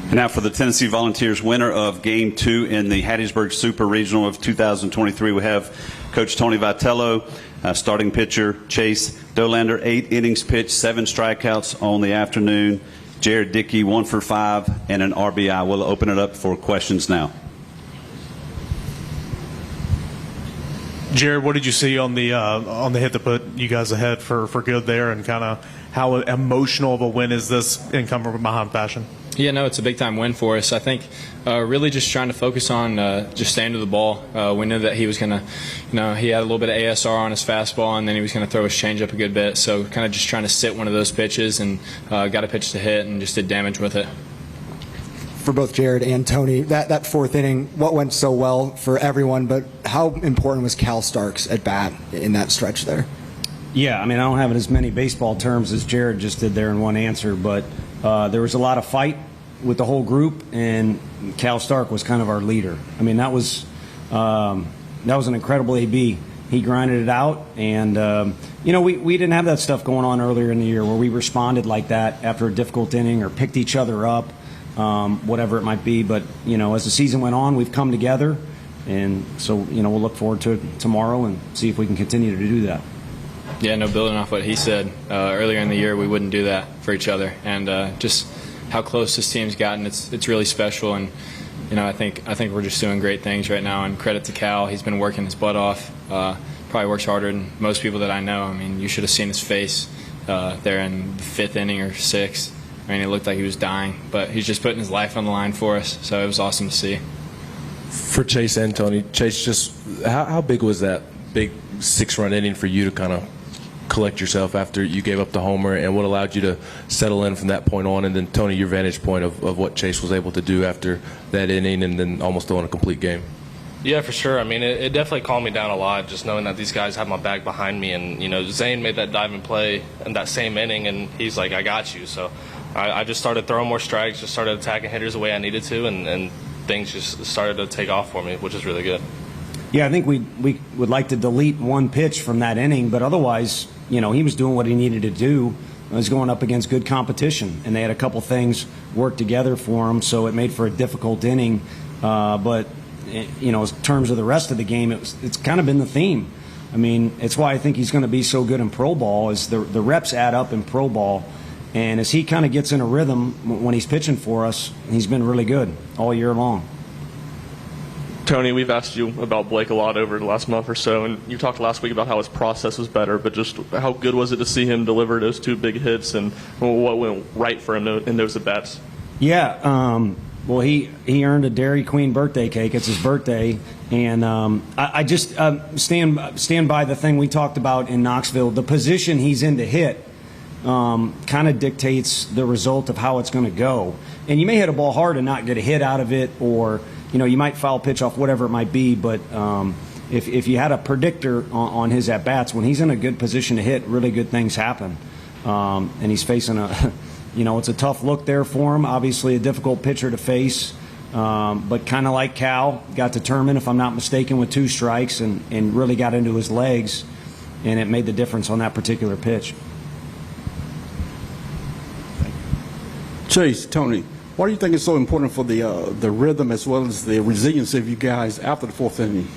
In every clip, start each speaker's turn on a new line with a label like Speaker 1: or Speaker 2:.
Speaker 1: And now for the Tennessee Volunteers winner of Game 2 in the Hattiesburg Super Regional of 2023, we have Coach Tony Vitello, starting pitcher Chase Dollander, 8 innings pitched, 7 strikeouts on the afternoon. Jared Dickey, 1 for 5, and an RBI. We'll open it up for questions now.
Speaker 2: Jared, what did you see on the hit that put you guys ahead for good there, and kind of how emotional of a win is this in coming from behind fashion?
Speaker 3: Yeah, no, it's a big-time win for us. I think really just trying to focus on just staying to the ball. We knew that he was going to, he had a little bit of ASR on his fastball, and then he was going to throw his changeup a good bit. So kind of just trying to sit one of those pitches and got a pitch to hit and just did damage with it.
Speaker 4: For both Jared and Tony, that fourth inning, what went so well for everyone, but how important was Cal Stark's at bat in that stretch there?
Speaker 5: Yeah, I mean, I don't have as many baseball terms as Jared just did there in one answer, but there was a lot of fight with the whole group, and Cal Stark was kind of our leader. I mean, that was an incredible AB. He grinded it out, and we didn't have that stuff going on earlier in the year where we responded like that after a difficult inning or picked each other up, whatever it might be. But as the season went on, we've come together, and so we'll look forward to tomorrow and see if we can continue to do that.
Speaker 3: Yeah, no, building off what he said earlier in the year, we wouldn't do that for each other, and just how close this team's gotten, it's really special, and I think we're just doing great things right now. And credit to Cal, he's been working his butt off. Probably works harder than most people that I know. I mean, you should have seen his face there in the 5th inning or 6th. I mean, it looked like he was dying, but he's just putting his life on the line for us. So it was awesome to see.
Speaker 6: For Chase and Tony, Chase, just how big was that big 6-run inning for you to kind of collect yourself after you gave up the homer, and what allowed you to settle in from that point on? And then Tony, your vantage point of what Chase was able to do after that inning and then almost throwing a complete game.
Speaker 7: Yeah, for sure. I mean, it definitely calmed me down a lot, just knowing that these guys have my back behind me. And Zane made that diving play in that same inning, and he's like, I got you. So I just started throwing more strikes, just started attacking hitters the way I needed to, and things just started to take off for me, which is really good.
Speaker 5: Yeah, I think we would like to delete one pitch from that inning, but otherwise, he was doing what he needed to do. He was going up against good competition, and they had a couple things work together for him, so it made for a difficult inning. But in terms of the rest of the game, it's kind of been the theme. I mean, it's why I think he's going to be so good in pro ball, is the reps add up in pro ball. And as he kind of gets in a rhythm when he's pitching for us, he's been really good all year long.
Speaker 8: Tony, we've asked you about Blake a lot over the last month or so, and you talked last week about how his process was better, but just how good was it to see him deliver those 2 big hits, and what went right for him in those at-bats?
Speaker 5: Yeah, well, he earned a Dairy Queen birthday cake. It's his birthday, and I just stand by the thing we talked about in Knoxville. The position he's in to hit kind of dictates the result of how it's going to go. And you may hit a ball hard and not get a hit out of it, or you might foul pitch off, whatever it might be. But if you had a predictor on his at bats, when he's in a good position to hit, really good things happen. And he's facing it's a tough look there for him. Obviously, a difficult pitcher to face. But kind of like Cal, got determined, if I'm not mistaken, with 2 strikes and really got into his legs, and it made the difference on that particular pitch.
Speaker 9: Chase, Tony, why do you think it's so important for the rhythm as well as the resilience of you guys after the 4th inning?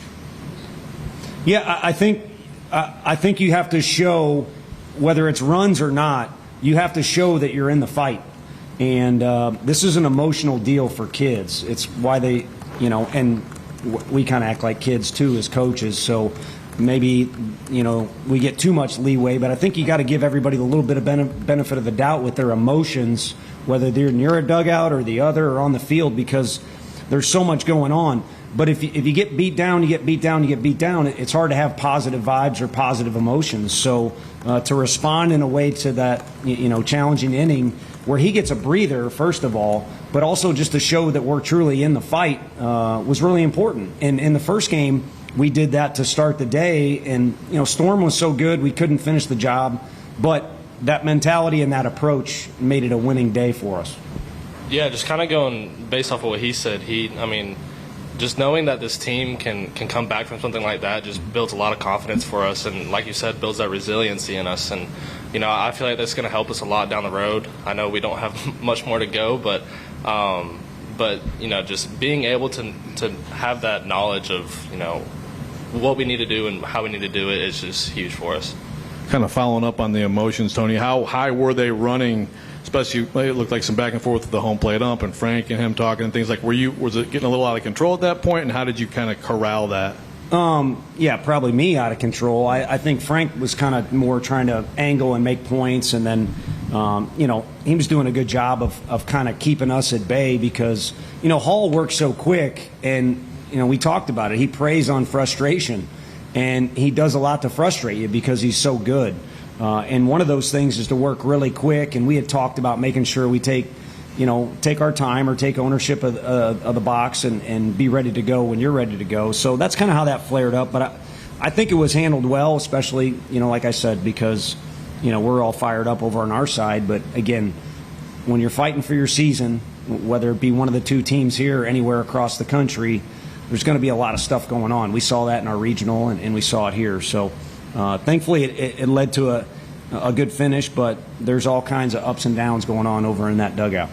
Speaker 5: Yeah, I think you have to show, whether it's runs or not, you have to show that you're in the fight. And this is an emotional deal for kids. It's why they, and we kind of act like kids too as coaches. So maybe, we get too much leeway. But I think you got to give everybody a little bit of benefit of the doubt with their emotions, whether they're near a dugout or the other or on the field, because there's so much going on. But if you get beat down, you get beat down, you get beat down, it's hard to have positive vibes or positive emotions. So to respond in a way to that, challenging inning where he gets a breather, first of all, but also just to show that we're truly in the fight was really important. And in the first game, we did that to start the day. And, Storm was so good, we couldn't finish the job. But that mentality and that approach made it a winning day for us.
Speaker 7: Yeah, just kind of going based off of what he said. just knowing that this team can come back from something like that just builds a lot of confidence for us, and like you said, builds that resiliency in us. And I feel like that's going to help us a lot down the road. I know we don't have much more to go, but just being able to have that knowledge of what we need to do and how we need to do it is just huge for us.
Speaker 10: Kind of following up on the emotions, Tony, how high were they running? Especially, it looked like some back and forth with the home plate ump and Frank and him talking and things like. Was it getting a little out of control at that point, and how did you kind of corral that?
Speaker 5: Yeah, probably me out of control. I think Frank was kind of more trying to angle and make points, and then he was doing a good job of kind of keeping us at bay because Hall works so quick, and we talked about it. He preys on frustration, and he does a lot to frustrate you because he's so good. And one of those things is to work really quick, and we had talked about making sure we take our time or take ownership of the box and be ready to go when you're ready to go. So that's kind of how that flared up. But I think it was handled well, especially, like I said, because, we're all fired up over on our side. But, again, when you're fighting for your season, whether it be one of the two teams here or anywhere across the country, there's going to be a lot of stuff going on. We saw that in our regional, and we saw it here. So, thankfully, it led to a good finish, but there's all kinds of ups and downs going on over in that dugout.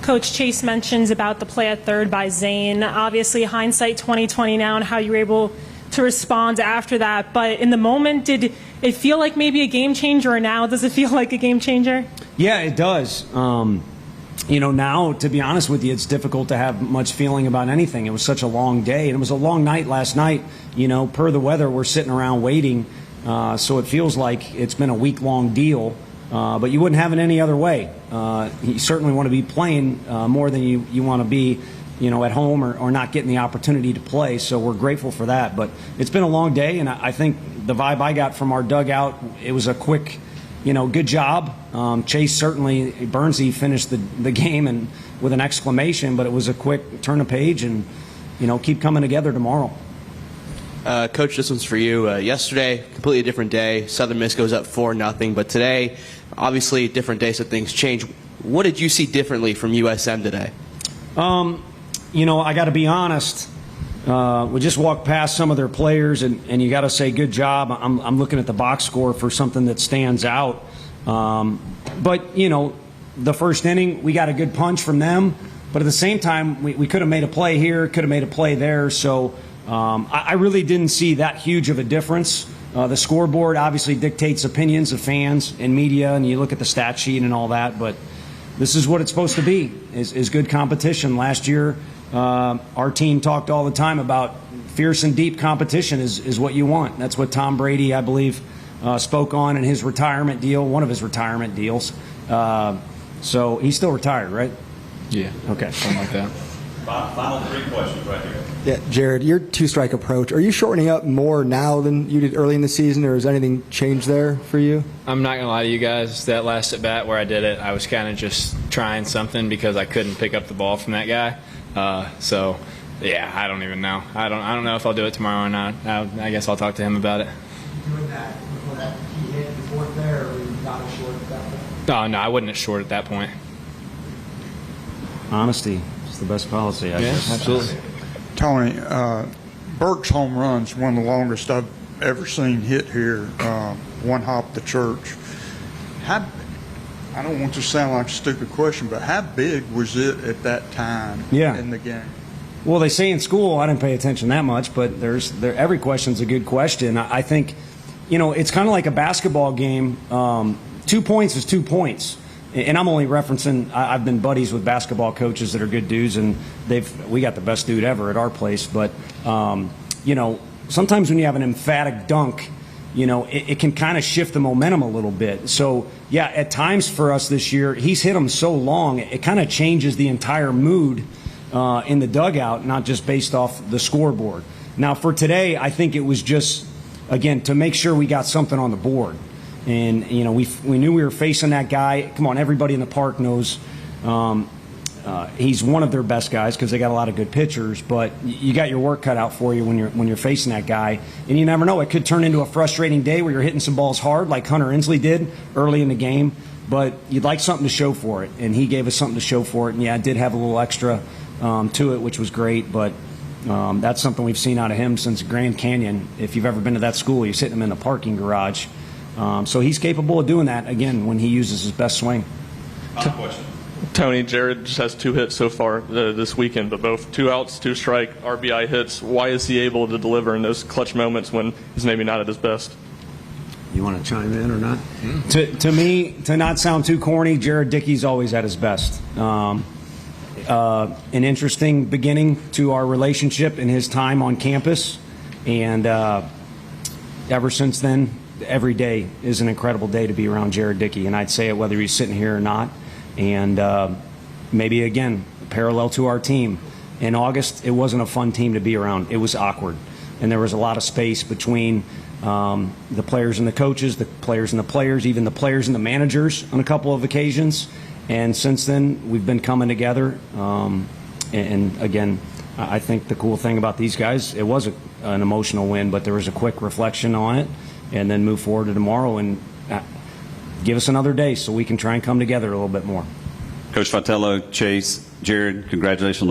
Speaker 11: Coach Chase mentions about the play at third by Zane. Obviously, hindsight 2020 now and how you were able to respond after that. But in the moment, did it feel like maybe a game changer, or now does it feel like a game changer?
Speaker 5: Yeah, it does. Now, to be honest with you, it's difficult to have much feeling about anything. It was such a long day, and it was a long night last night. Per the weather, we're sitting around waiting, so it feels like it's been a week-long deal. But you wouldn't have it any other way. You certainly want to be playing more than you want to be, at home or not getting the opportunity to play. So we're grateful for that. But it's been a long day, and I think the vibe I got from our dugout, it was a quick, good job. Chase certainly, Burnsy finished the game and with an exclamation, but it was a quick turn of page and, keep coming together tomorrow.
Speaker 12: Coach, this one's for you. Yesterday, completely different day. Southern Miss goes up 4-0, but today, obviously, different day, so things change. What did you see differently from USM today?
Speaker 5: I got to be honest. We just walked past some of their players, and you got to say good job. I'm looking at the box score for something that stands out. But the first inning, we got a good punch from them. But at the same time, we could have made a play here, could have made a play there. So I really didn't see that huge of a difference. The scoreboard obviously dictates opinions of fans and media, and you look at the stat sheet and all that. But this is what it's supposed to be, is good competition. Last year, our team talked all the time about fierce and deep competition is what you want. That's what Tom Brady, I believe, spoke on in his retirement deal, one of his retirement deals. So he's still retired, right?
Speaker 3: Yeah.
Speaker 5: Okay.
Speaker 3: Something like that.
Speaker 1: Final three questions right here.
Speaker 4: Yeah, Jared, your two-strike approach, are you shortening up more now than you did early in the season, or has anything changed there for you?
Speaker 3: I'm not going to lie to you guys. That last at-bat where I did it, I was kind of just trying something because I couldn't pick up the ball from that guy. So, yeah, I don't even know. I don't know if I'll do it tomorrow or not. I guess I'll talk to him about it.
Speaker 4: Doing that before that key hit before there, or you got it short at that point?
Speaker 3: Oh, no, I wouldn't have short at that point.
Speaker 5: Honesty is the best policy, I guess.
Speaker 3: Absolutely.
Speaker 13: Tony, Burke's home run's one of the longest I've ever seen hit here, one hop the church. I don't want to sound like a stupid question, but how big was it at that time in the game?
Speaker 5: Well, they say in school, I didn't pay attention that much, but every question's a good question. I think, it's kind of like a basketball game. 2 points is 2 points. And I'm only referencing, I've been buddies with basketball coaches that are good dudes, and we got the best dude ever at our place. But, sometimes when you have an emphatic dunk, it can kind of shift the momentum a little bit. So, yeah, at times for us this year, he's hit them so long, it kind of changes the entire mood in the dugout, not just based off the scoreboard. Now, for today, I think it was just, again, to make sure we got something on the board. And, we knew we were facing that guy. Come on, everybody in the park knows he's one of their best guys because they got a lot of good pitchers. But you got your work cut out for you when you're facing that guy. And you never know. It could turn into a frustrating day where you're hitting some balls hard like Hunter Inslee did early in the game. But you'd like something to show for it. And he gave us something to show for it. And, yeah, it did have a little extra to it, which was great. But that's something we've seen out of him since Grand Canyon. If you've ever been to that school, you're sitting him in the parking garage. So he's capable of doing that, again, when he uses his best swing.
Speaker 1: Question.
Speaker 8: Tony, Jared just has 2 hits so far this weekend, but both 2 outs, 2 strike, RBI hits. Why is he able to deliver in those clutch moments when he's maybe not at his best?
Speaker 5: You want to chime in or not? To me, to not sound too corny, Jared Dickey's always at his best. An interesting beginning to our relationship in his time on campus, and ever since then, every day is an incredible day to be around Jared Dickey, and I'd say it whether he's sitting here or not. And maybe, again, parallel to our team, in August, it wasn't a fun team to be around. It was awkward, and there was a lot of space between the players and the coaches, the players and the players, even the players and the managers on a couple of occasions. And since then, we've been coming together. And again, I think the cool thing about these guys, it was an emotional win, but there was a quick reflection on it, and then move forward to tomorrow and give us another day so we can try and come together a little bit more.
Speaker 1: Coach Vitello, Chase, Jared, congratulations on the big